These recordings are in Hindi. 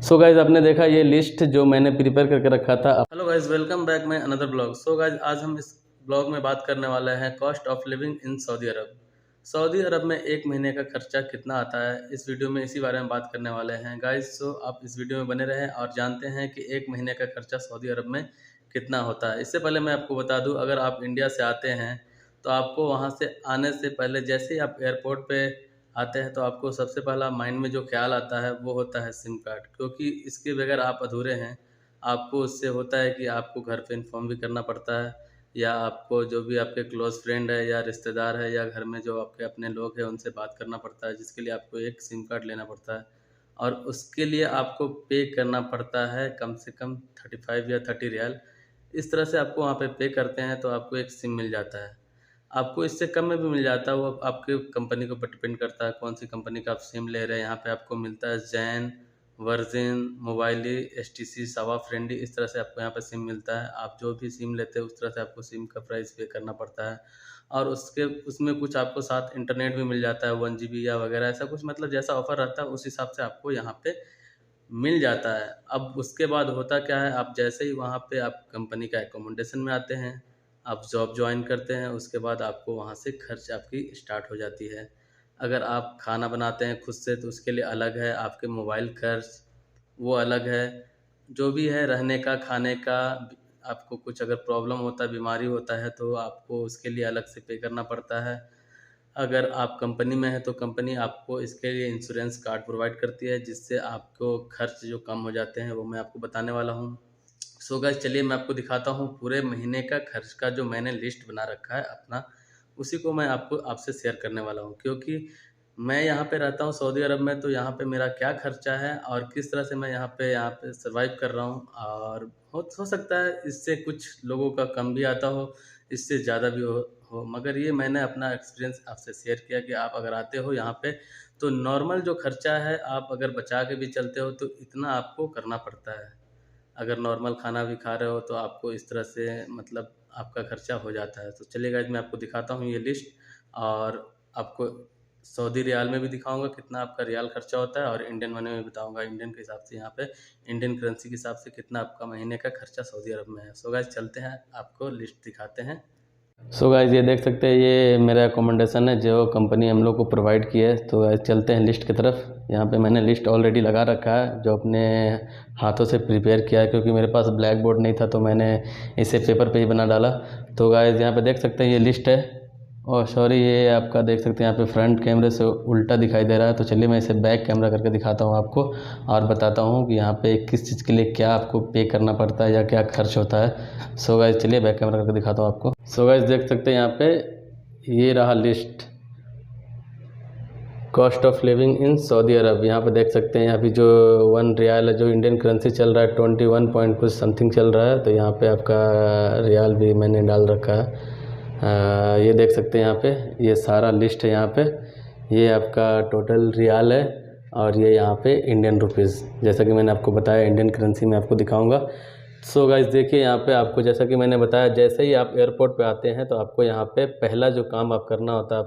सो गाइज आपने देखा ये लिस्ट जो मैंने प्रिपेयर करके रखा था। Hello guys, welcome back my another blog. So guys आज हम इस ब्लॉग में बात करने वाले हैं cost of living in Saudi Arab. Saudi Arab में एक महीने का खर्चा कितना आता है, इस वीडियो में इसी बारे में बात करने वाले हैं गाइज। सो आप इस वीडियो में बने रहें और जानते हैं कि एक महीने का खर्चा सऊदी अरब में कितना होता है। इससे पहले मैं आपको बता दूँ, अगर आप इंडिया से आते हैं तो आपको वहाँ से आने से पहले जैसे ही आप एयरपोर्ट पे आते हैं तो आपको सबसे पहला माइंड में जो ख्याल आता है वो होता है सिम कार्ड, क्योंकि इसके बगैर आप अधूरे हैं। आपको उससे होता है कि आपको घर पे इन्फॉर्म भी करना पड़ता है, या आपको जो भी आपके क्लोज़ फ्रेंड है या रिश्तेदार है या घर में जो आपके अपने लोग हैं उनसे बात करना पड़ता है, जिसके लिए आपको एक सिम कार्ड लेना पड़ता है। और उसके लिए आपको पे करना पड़ता है कम से कम 35 या 30 रियाल। इस तरह से आपको वहाँ पे पे करते हैं तो आपको एक सिम मिल जाता है। आपको इससे कम में भी मिल जाता है, वो आपके कंपनी के ऊपर डिपेंड करता है कौन सी कंपनी का आप सिम ले रहे हैं। यहाँ पे आपको मिलता है जैन, वर्जिन, मोबाइली, एसटीसी, सावा, फ्रेंडी, इस तरह से आपको यहाँ पे सिम मिलता है। आप जो भी सिम लेते हैं उस तरह से आपको सिम का प्राइस पे करना पड़ता है। और उसमें कुछ आपको साथ इंटरनेट भी मिल जाता है 1 GB या वगैरह, ऐसा कुछ, मतलब जैसा ऑफ़र रहता है उस हिसाब से आपको यहाँ पे मिल जाता है। अब उसके बाद होता क्या है, आप जैसे ही वहाँ पे आप कंपनी का एकोमोडेशन में आते हैं, आप जॉब ज्वाइन करते हैं, उसके बाद आपको वहाँ से खर्च आपकी स्टार्ट हो जाती है। अगर आप खाना बनाते हैं खुद से तो उसके लिए अलग है, आपके मोबाइल खर्च वो अलग है, जो भी है रहने का, खाने का। आपको कुछ अगर प्रॉब्लम होता है, बीमारी होता है तो आपको उसके लिए अलग से पे करना पड़ता है। अगर आप कंपनी में हैं तो कंपनी आपको इसके लिए इंश्योरेंस कार्ड प्रोवाइड करती है, जिससे आपको खर्च जो कम हो जाते हैं वो मैं आपको बताने वाला हूँ। सो गाइस चलिए मैं आपको दिखाता हूँ पूरे महीने का खर्च का जो मैंने लिस्ट बना रखा है अपना, उसी को मैं आपको आपसे शेयर करने वाला हूँ। क्योंकि मैं यहाँ पे रहता हूँ सऊदी अरब में, तो यहाँ पे मेरा क्या खर्चा है और किस तरह से मैं यहाँ पे सर्वाइव कर रहा हूँ। और हो सकता है इससे कुछ लोगों का कम भी आता हो, इससे ज़्यादा भी हो, मगर ये मैंने अपना एक्सपीरियंस आपसे शेयर किया कि आप अगर आते हो यहाँ पे तो नॉर्मल जो खर्चा है आप अगर बचा के भी चलते हो तो इतना आपको करना पड़ता है। अगर नॉर्मल खाना भी खा रहे हो तो आपको इस तरह से, मतलब आपका खर्चा हो जाता है। तो चलिए गाइस मैं आपको दिखाता हूँ ये लिस्ट, और आपको सऊदी रियाल में भी दिखाऊंगा कितना आपका रियाल खर्चा होता है, और इंडियन मनी में बताऊंगा इंडियन के हिसाब से, यहाँ पे इंडियन करेंसी के हिसाब से कितना आपका महीने का खर्चा सऊदी अरब में है। सो गाइस चलते हैं, आपको लिस्ट दिखाते हैं। सो गाइस ये देख सकते हैं, ये मेरा अकोमोडेशन है जो कंपनी हम लोग को प्रोवाइड की है। तो गाइस चलते हैं लिस्ट की तरफ। यहाँ पे मैंने लिस्ट ऑलरेडी लगा रखा है जो अपने हाथों से प्रिपेयर किया है, क्योंकि मेरे पास ब्लैक बोर्ड नहीं था तो मैंने इसे पेपर पे ही बना डाला। तो गाइस यहाँ पे देख सकते हैं ये लिस्ट है। और सॉरी, ये आपका देख सकते हैं यहाँ पे फ्रंट कैमरे से उल्टा दिखाई दे रहा है, तो चलिए मैं इसे बैक कैमरा करके दिखाता हूँ आपको और बताता हूँ कि यहाँ पे किस चीज़ के लिए क्या आपको पे करना पड़ता है या क्या खर्च होता है। सो गाइस चलिए बैक कैमरा करके दिखाता हूँ आपको। सो गाइस देख सकते हैं यहाँ पे ये रहा list, cost of living in Saudi Arab. यहाँ पे देख सकते हैं अभी जो 1 रियाल है, जो इंडियन करेंसी चल रहा है 21 पॉइंट कुछ समथिंग चल रहा है। तो यहाँ पे आपका रियाल भी मैंने डाल रखा है। ये देख सकते हैं यहाँ पे ये सारा लिस्ट है। यहाँ पे ये आपका टोटल रियाल है और ये यहाँ पे इंडियन रुपीज़, जैसा कि मैंने आपको बताया इंडियन करेंसी में आपको दिखाऊंगा। सो गाइस देखिए यहाँ पे आपको, जैसा कि मैंने बताया, जैसे ही आप एयरपोर्ट पे आते हैं तो आपको यहाँ पे पहला जो काम आप करना होता है,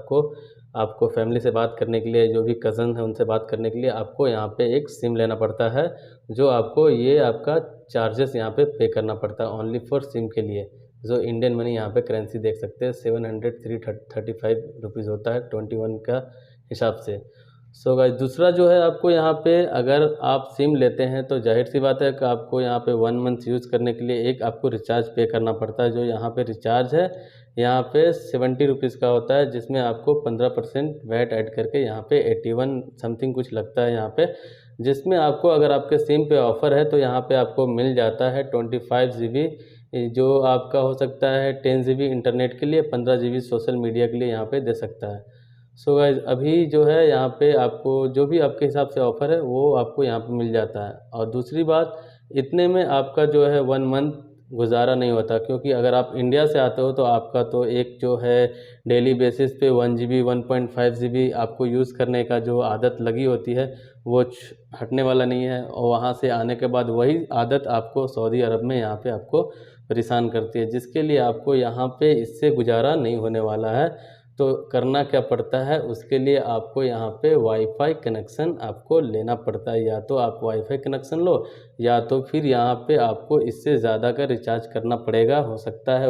आपको फैमिली से बात करने के लिए, जो भी कज़न है उनसे बात करने के लिए आपको यहाँ पे एक सिम लेना पड़ता है, जो आपको ये आपका चार्जेस यहाँ पे पे करना पड़ता है ओनली फॉर सिम के लिए। जो इंडियन मनी यहाँ पे करेंसी देख सकते हैं 735 रुपीज़ होता है 21 का हिसाब से। सो गाइस दूसरा जो है, आपको यहाँ पे अगर आप सिम लेते हैं तो जाहिर सी बात है कि आपको यहाँ पे 1 मंथ यूज़ करने के लिए एक आपको रिचार्ज पे करना पड़ता है। जो यहाँ पे रिचार्ज है यहाँ पे 70 रुपीज़ का होता है, जिसमें आपको 15% वैट ऐड करके यहाँ पे 81 समथिंग कुछ लगता है यहाँ पे, जिसमें आपको अगर आपके सिम पे ऑफ़र है तो यहाँ पे आपको मिल जाता है 25 GB, जो आपका हो सकता है 10 GB इंटरनेट के लिए, 15 GB सोशल मीडिया के लिए यहाँ पे दे सकता है। सो गाइस अभी जो है यहाँ पे आपको जो भी आपके हिसाब से ऑफ़र है वो आपको यहाँ पे मिल जाता है। और दूसरी बात, इतने में आपका जो है 1 मंथ गुजारा नहीं होता, क्योंकि अगर आप इंडिया से आते हो तो आपका तो एक जो है डेली बेसिस पे 1 GB 1.5 GB आपको यूज़ करने का जो आदत लगी होती है वो हटने वाला नहीं है, और वहाँ से आने के बाद वही आदत आपको सऊदी अरब में यहाँ पे आपको परेशान करती है, जिसके लिए आपको यहाँ पे इससे गुजारा नहीं होने वाला है। तो करना क्या पड़ता है, उसके लिए आपको यहाँ पे वाईफाई कनेक्शन आपको लेना पड़ता है। या तो आप वाईफाई कनेक्शन लो, या तो फिर यहाँ पे आपको इससे ज़्यादा का रिचार्ज करना पड़ेगा। हो सकता है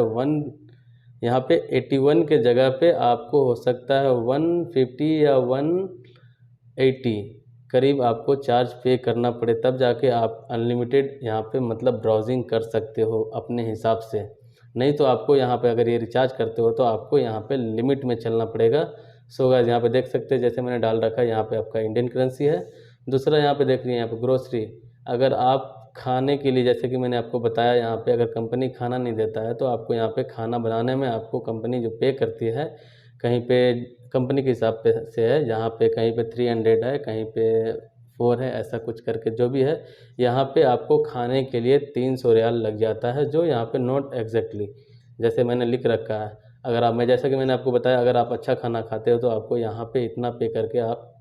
यहाँ पे 81 के जगह पे आपको हो सकता है 150 या 180 करीब आपको चार्ज पे करना पड़े, तब जाके आप अनलिमिटेड यहाँ पे मतलब ब्राउजिंग कर सकते हो अपने हिसाब से। नहीं तो आपको यहाँ पे अगर ये रिचार्ज करते हो तो आपको यहाँ पे लिमिट में चलना पड़ेगा। सो गाइस यहाँ पे देख सकते हैं, जैसे मैंने डाल रखा है यहाँ पे आपका इंडियन करेंसी है। दूसरा यहाँ पे देख रही है यहाँ पे ग्रोसरी। अगर आप खाने के लिए, जैसे कि मैंने आपको बताया, यहाँ पे अगर कंपनी खाना नहीं देता है तो आपको यहाँ पे खाना बनाने में आपको कंपनी जो पे करती है, कहीं पे कंपनी के हिसाब पे से है, जहाँ पे कहीं पे 300 है, कहीं पे 4 है, ऐसा कुछ करके जो भी है। यहाँ पे आपको खाने के लिए 300 रियाल लग जाता है, जो यहाँ पे नॉट एग्जैक्टली जैसे मैंने लिख रखा है। अगर आप, मैं जैसा कि मैंने आपको बताया, अगर आप अच्छा खाना खाते हो तो आपको यहाँ पे इतना पे करके आप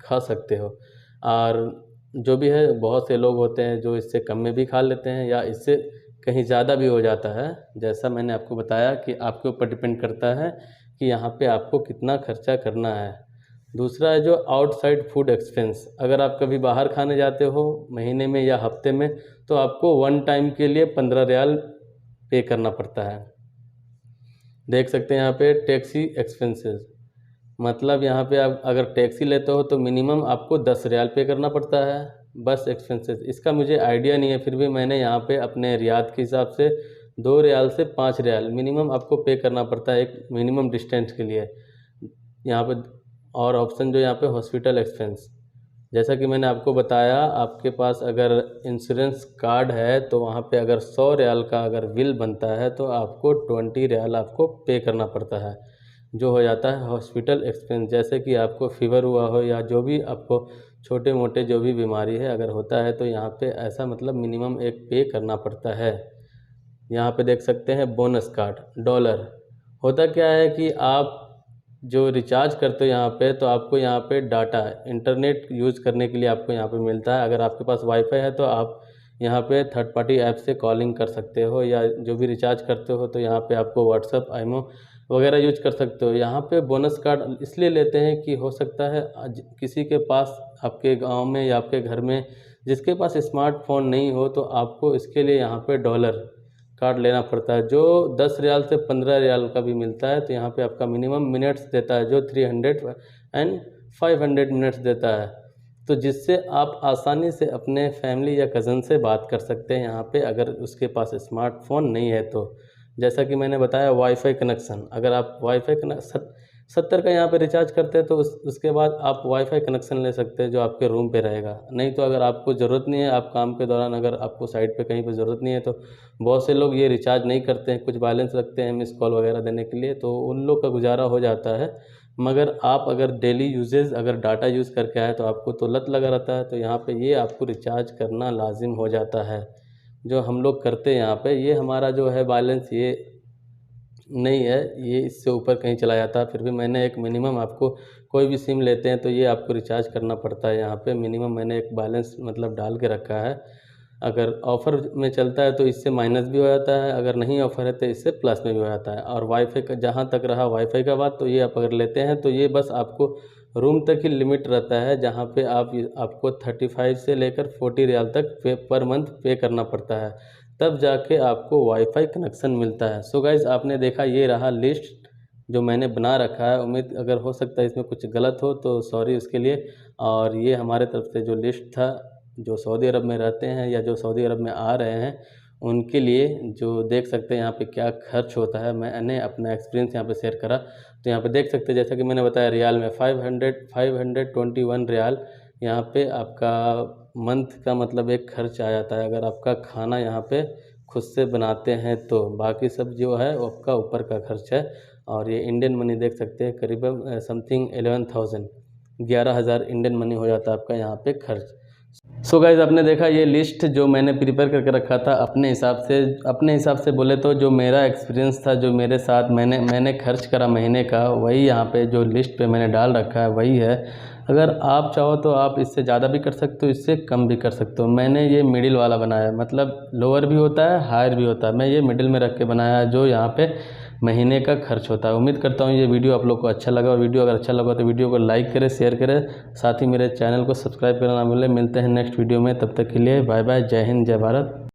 खा सकते हो। और जो भी है, बहुत से लोग होते हैं जो इससे कम में भी खा लेते हैं या इससे कहीं ज़्यादा भी हो जाता है। जैसा मैंने आपको बताया कि आपके ऊपर डिपेंड करता है कि यहाँ पे आपको कितना खर्चा करना है। दूसरा है जो आउटसाइड फूड एक्सपेंस। अगर आप कभी बाहर खाने जाते हो महीने में या हफ्ते में, तो आपको वन टाइम के लिए 15 रियाल पे करना पड़ता है। देख सकते हैं यहाँ पे टैक्सी एक्सपेंसेस, मतलब यहाँ पे आप अगर टैक्सी लेते हो तो मिनिमम आपको 10 रियाल पे करना पड़ता है। बस एक्सपेंसेस, इसका मुझे आइडिया नहीं है, फिर भी मैंने यहाँ पे अपने रियाद के हिसाब से 2 रियाल से 5 रियाल मिनिमम आपको पे करना पड़ता है एक मिनिमम डिस्टेंस के लिए यहाँ पे। और ऑप्शन जो यहाँ पे हॉस्पिटल एक्सपेंस, जैसा कि मैंने आपको बताया, आपके पास अगर इंश्योरेंस कार्ड है तो वहाँ पे अगर 100 रियाल का अगर बिल बनता है तो आपको 20 रियाल आपको पे करना पड़ता है, जो हो जाता है हॉस्पिटल एक्सपेंस। जैसे कि आपको फीवर हुआ हो या जो भी आपको छोटे मोटे जो भी बीमारी है अगर होता है, तो यहाँ पे ऐसा मतलब मिनिमम एक पे करना पड़ता है। यहाँ पे देख सकते हैं बोनस कार्ड डॉलर। होता क्या है कि आप जो रिचार्ज करते हो यहाँ पे, तो आपको यहाँ पे डाटा इंटरनेट यूज़ करने के लिए आपको यहाँ पे मिलता है। अगर आपके पास वाईफाई है तो आप यहाँ पे थर्ड पार्टी ऐप से कॉलिंग कर सकते हो, या जो भी रिचार्ज करते हो तो यहाँ पे आपको व्हाट्सअप, आईमो वगैरह यूज कर सकते हो। यहाँ पे बोनस कार्ड इसलिए लेते हैं कि हो सकता है किसी के पास आपके गांव में या आपके घर में जिसके पास स्मार्टफोन नहीं हो, तो आपको इसके लिए यहाँ पे डॉलर कार्ड लेना पड़ता है, जो 10 रियाल से 15 रियाल का भी मिलता है। तो यहाँ पे आपका मिनिमम मिनट्स देता है, जो 300 एंड 500 मिनट्स देता है, तो जिससे आप आसानी से अपने फैमिली या कज़न से बात कर सकते हैं यहाँ पे, अगर उसके पास स्मार्टफोन नहीं है तो। जैसा कि मैंने बताया वाईफाई कनेक्शन, अगर आप वाईफाई 70 का यहाँ पे रिचार्ज करते हैं तो उसके बाद आप वाईफाई कनेक्शन ले सकते हैं जो आपके रूम पे रहेगा। नहीं तो अगर आपको ज़रूरत नहीं है, आप काम के दौरान अगर आपको साइड पे कहीं पे ज़रूरत नहीं है, तो बहुत से लोग ये रिचार्ज नहीं करते हैं, कुछ बैलेंस रखते हैं मिस कॉल वगैरह देने के लिए, तो उन लोग का गुजारा हो जाता है। मगर आप अगर डेली यूजेज अगर डाटा यूज़ करके आए तो आपको तो लत लगा रहता है, तो यहाँ पे ये आपको रिचार्ज करना लाजिम हो जाता है, जो हम लोग करते हैं यहाँ पे। ये हमारा जो है बैलेंस ये नहीं है, ये इससे ऊपर कहीं चला जाता है। फिर भी मैंने एक मिनिमम, आपको कोई भी सिम लेते हैं तो ये आपको रिचार्ज करना पड़ता है। यहाँ पे मिनिमम मैंने एक बैलेंस मतलब डाल के रखा है। अगर ऑफ़र में चलता है तो इससे माइनस भी हो जाता है, अगर नहीं ऑफ़र है तो इससे प्लस में भी हो जाता है। और वाईफाई का जहाँ तक रहा वाईफाई का बात, तो ये आप अगर लेते हैं तो ये बस आपको रूम तक ही लिमिट रहता है, जहाँ पे आपको 35 से लेकर 40 रियाल तक पर मंथ पे करना पड़ता है, तब जाके आपको वाईफाई कनेक्शन मिलता है। सो गाइज़, आपने देखा ये रहा लिस्ट जो मैंने बना रखा है। उम्मीद अगर हो सकता है इसमें कुछ गलत हो तो सॉरी उसके लिए। और ये हमारे तरफ से जो लिस्ट था, जो सऊदी अरब में रहते हैं या जो सऊदी अरब में आ रहे हैं उनके लिए, जो देख सकते हैं यहाँ पे क्या खर्च होता है, मैंने अपना एक्सपीरियंस यहाँ पे शेयर करा। तो यहाँ पे देख सकते हैं, जैसा कि मैंने बताया, रियाल में 521 रियाल यहाँ पे आपका मंथ का मतलब एक खर्च आ जाता है, अगर आपका खाना यहाँ पे खुद से बनाते हैं तो। बाकी सब जो है वो आपका ऊपर का खर्च है। और ये इंडियन मनी देख सकते हैं, करीबन समथिंग 11,000 इंडियन मनी हो जाता है आपका यहाँ पे खर्च। सो गाइज़, आपने देखा ये लिस्ट जो मैंने प्रिपेयर करके रखा था अपने हिसाब से बोले तो जो मेरा एक्सपीरियंस था, जो मेरे साथ मैंने खर्च करा महीने का, वही यहाँ पे जो लिस्ट पे मैंने डाल रखा है वही है। अगर आप चाहो तो आप इससे ज़्यादा भी कर सकते हो, इससे कम भी कर सकते हो। मैंने ये मिडिल वाला बनाया है, मतलब लोअर भी होता है हायर भी होता है, मैं ये मिडिल में रख के बनाया है, जो यहाँ पे महीने का खर्च होता है। उम्मीद करता हूँ ये वीडियो आप लोग को अच्छा लगा, और वीडियो अगर अच्छा लगा तो वीडियो को लाइक करें, शेयर करें, साथ ही मेरे चैनल को सब्सक्राइब करना ना भूलें। मिलते हैं नेक्स्ट वीडियो में, तब तक के लिए बाय बाय, जय हिंद, जय भारत।